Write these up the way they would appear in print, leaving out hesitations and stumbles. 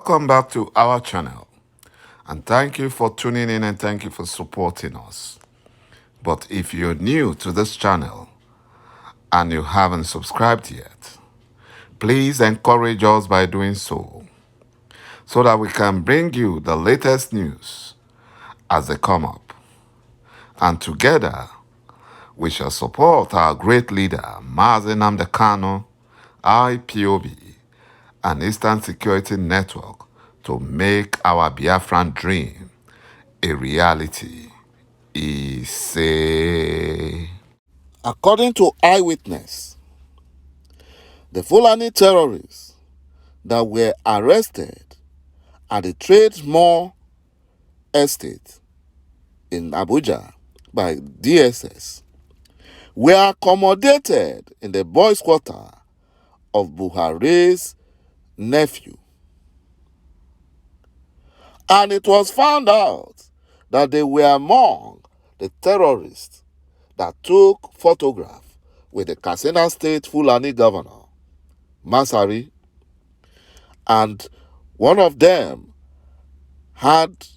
Welcome back to our channel, and thank you for tuning in and thank you for supporting us. But if you're new to this channel and you haven't subscribed yet, please encourage us by doing so that we can bring you the latest news as they come up. And together, we shall support our great leader, Mazi Nnamdi Kanu, IPOB, and Eastern Security Network to make our Biafran dream a reality. According to eyewitness, the Fulani terrorists that were arrested at the Trademore estate in Abuja by DSS were accommodated in the boys' quarter of Buhari's nephew. And it was found out that they were among the terrorists that took photograph with the Katsina State Fulani governor, Masari, and one of them had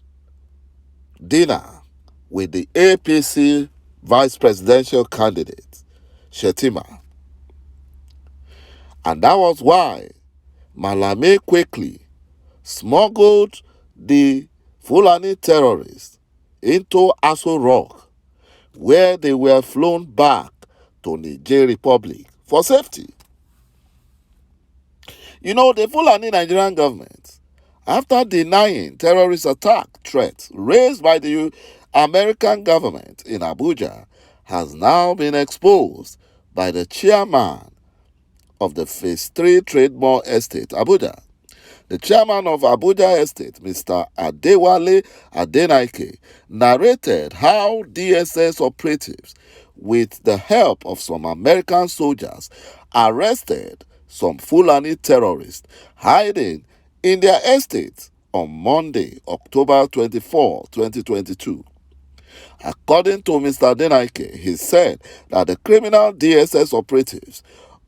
dinner with the APC vice presidential candidate, Shettima. And that was why Malami quickly smuggled the Fulani terrorists into Aso Rock, where they were flown back to Niger Republic for safety. You know, the Fulani Nigerian government, after denying terrorist attack threats raised by the American government in Abuja, has now been exposed by the chairman of the Phase 3 Trademore Estate, Abuja. The chairman of Abuja Estate, Mr. Adewale Adenike, narrated how DSS operatives, with the help of some American soldiers, arrested some Fulani terrorists hiding in their estate on Monday, October 24, 2022. According to Mr. Adenike, he said that the criminal DSS operatives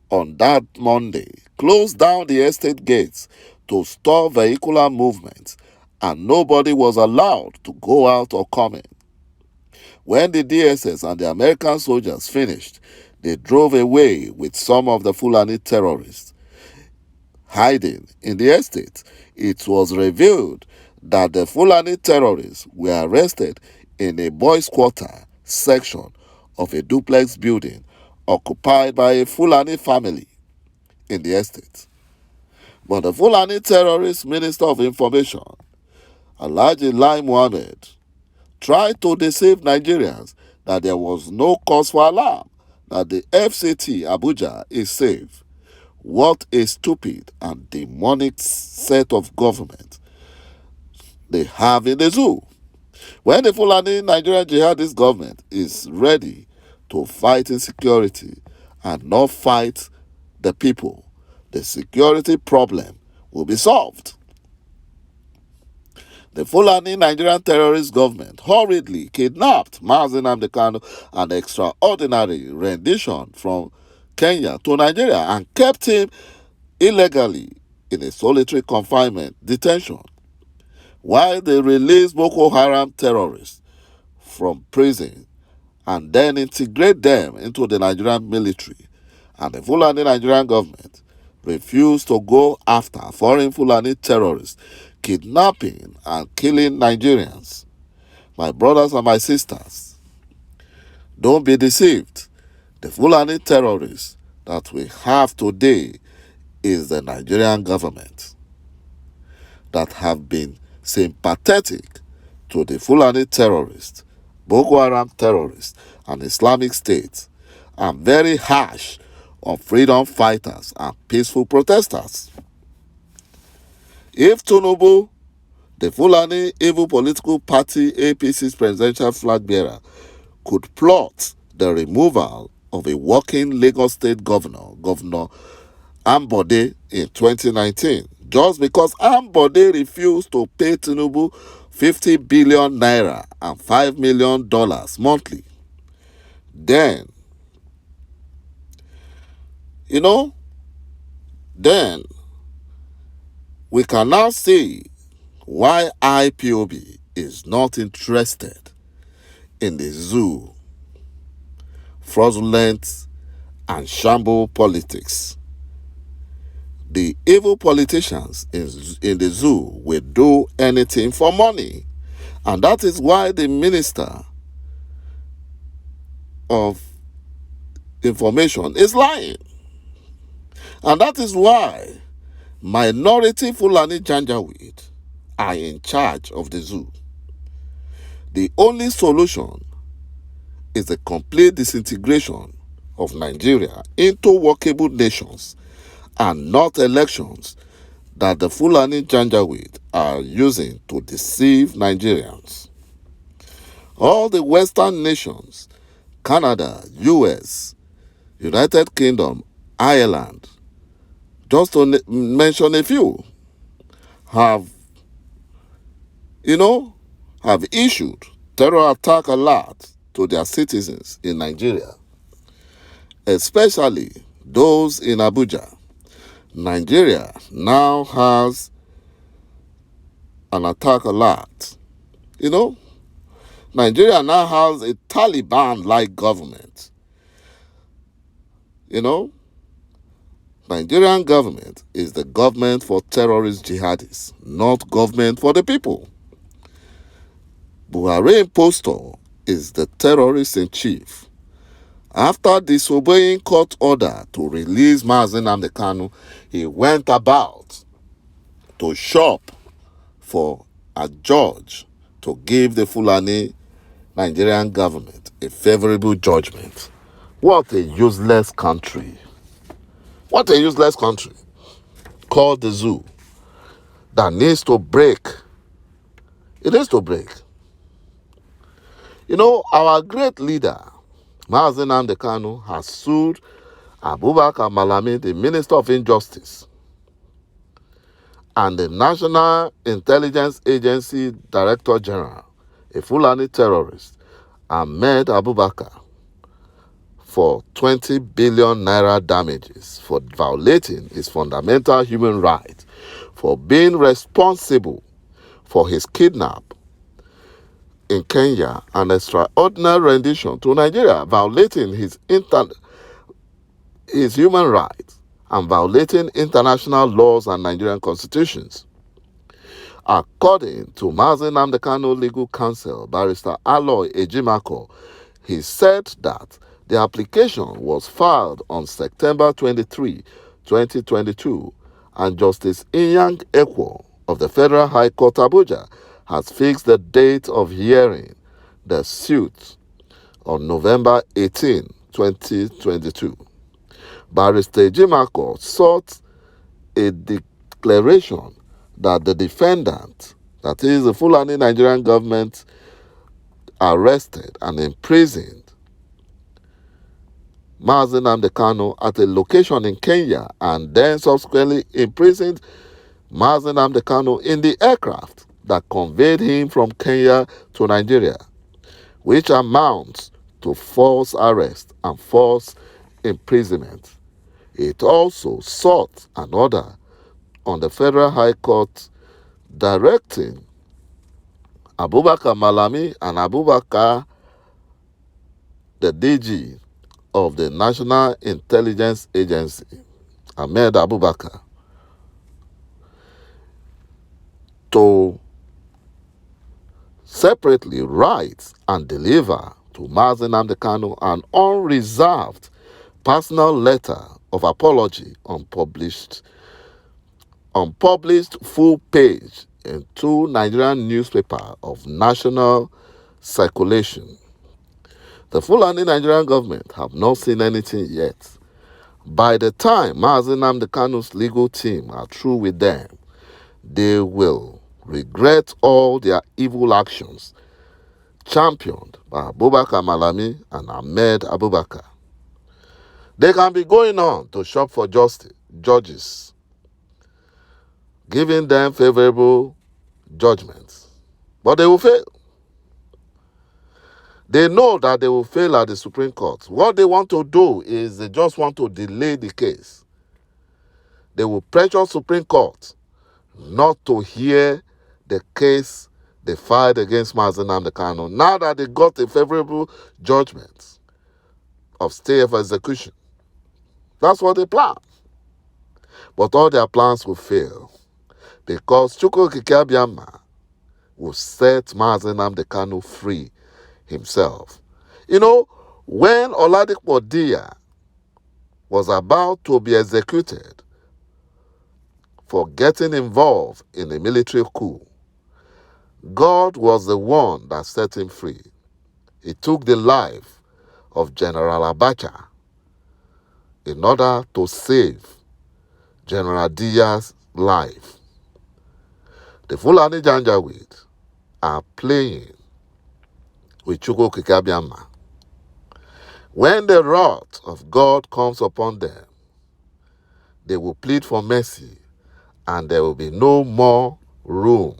on that Monday closed down the estate gates to stop vehicular movements, and nobody was allowed to go out or come in. When the DSS and the American soldiers finished, they drove away with some of the Fulani terrorists hiding in the estate. It was revealed that the Fulani terrorists were arrested in a boys' quarter section of a duplex building occupied by a Fulani family in the estate. But the Fulani terrorist Minister of Information, Alhaji Lai Mohammed, tried to deceive Nigerians that there was no cause for alarm, that the FCT Abuja is safe. What a stupid and demonic set of government they have in the zoo. When the Fulani Nigerian jihadist government is ready to fight insecurity and not fight the people, the security problem will be solved. The Fulani Nigerian terrorist government hurriedly kidnapped Mazi Nnamdi Kanu, an extraordinary rendition from Kenya to Nigeria, and kept him illegally in a solitary confinement detention, while they released Boko Haram terrorists from prison and then integrate them into the Nigerian military. And the Fulani Nigerian government refused to go after foreign Fulani terrorists kidnapping and killing Nigerians. My brothers and my sisters, don't be deceived. The Fulani terrorists that we have today is the Nigerian government that have been sympathetic to the Fulani terrorists, Boko Haram terrorists, and Islamic State, and very harsh on freedom fighters and peaceful protesters. If Tinubu, the Fulani evil political party APC's presidential flag bearer, could plot the removal of a working Lagos State governor, Governor Ambode, in 2019, just because Ambode refused to pay Tinubu 50 billion naira and $5 million monthly, then, then We can now see why IPOB is not interested in the zoo, fraudulent and shamble politics. The evil politicians in the zoo will do anything for money. And that is why the Minister of Information is lying. And that is why minority Fulani Janjaweed are in charge of the zoo. The only solution is the complete disintegration of Nigeria into workable nations and not elections that the Fulani Janjaweed are using to deceive Nigerians. All the Western nations, Canada, US, United Kingdom, Ireland, just to mention a few, have issued terror attack alerts to their citizens in Nigeria, especially those in Abuja. Nigeria now has an attack alert. Nigeria now has a Taliban-like government. Nigerian government is the government for terrorist jihadists, not government for the people. Buhari impostor is the terrorist in chief. After disobeying court order to release Mazi Nnamdi Kanu, he went about to shop for a judge to give the Fulani Nigerian government a favorable judgment. What a useless country. What a useless country called the zoo that needs to break. It needs to break. Our great leader, Mazi Nnamdi Kanu, has sued Abubakar Malami, the Minister of Injustice, and the National Intelligence Agency Director General, a Fulani terrorist, Ahmed Abubakar, for 20 billion naira damages for violating his fundamental human rights, for being responsible for his kidnap in Kenya and extraordinary rendition to Nigeria, violating his human rights and violating international laws and Nigerian constitutions. According to Mazi Nnamdi Kanu legal counsel, Barrister Aloy Ejimako, he said that the application was filed on September 23, 2022, and Justice Inyang Ekwo of the Federal High Court Abuja has fixed the date of hearing the suit on November 18, 2022. Barrister Ejimako sought a declaration that the defendant, that is the Fulani Nigerian government, arrested and imprisoned Mazi Nnamdi Kanu at a location in Kenya and then subsequently imprisoned Mazi Nnamdi Kanu in the aircraft that conveyed him from Kenya to Nigeria, which amounts to false arrest and false imprisonment. It also sought an order on the Federal High Court directing Abubakar Malami and Abubakar, the DG of the National Intelligence Agency, Ahmed Abubakar, to separately write and deliver to Mazi Nnamdi Kanu an unreserved personal letter of apology, unpublished full page in 2 Nigerian newspapers of national circulation. The Fulani Nigerian government have not seen anything yet. By the time Mazi Nnamdi Kanu's legal team are through with them, they will regret all their evil actions championed by Abubakar Malami and Ahmed Abubakar. They can be going on to shop for judges, giving them favorable judgments, but they will fail. They know that they will fail at the Supreme Court. What they want to do is they just want to delay the case. They will pressure Supreme Court, not to hear the case they filed against Mazi Nnamdi Kanu. Now that they got a favorable judgment of stay of execution, that's what they plan. But all their plans will fail because Çụ̀kwuokikeābịàmà will set Mazi Nnamdi Kanu free himself. You know, when ȯḷádịkpọ̀dị̀yà was about to be executed for getting involved in a military coup, God was the one that set him free. He took the life of General Abacha in order to save General Diya's life. The Fulani Janjaweed are playing with Çụ̀kwuokikeābịàmà. When the wrath of God comes upon them, they will plead for mercy, and there will be no more room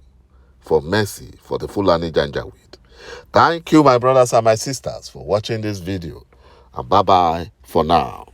for mercy for the Fulani Janjaweed. Thank you, my brothers and my sisters, for watching this video, and bye-bye for now.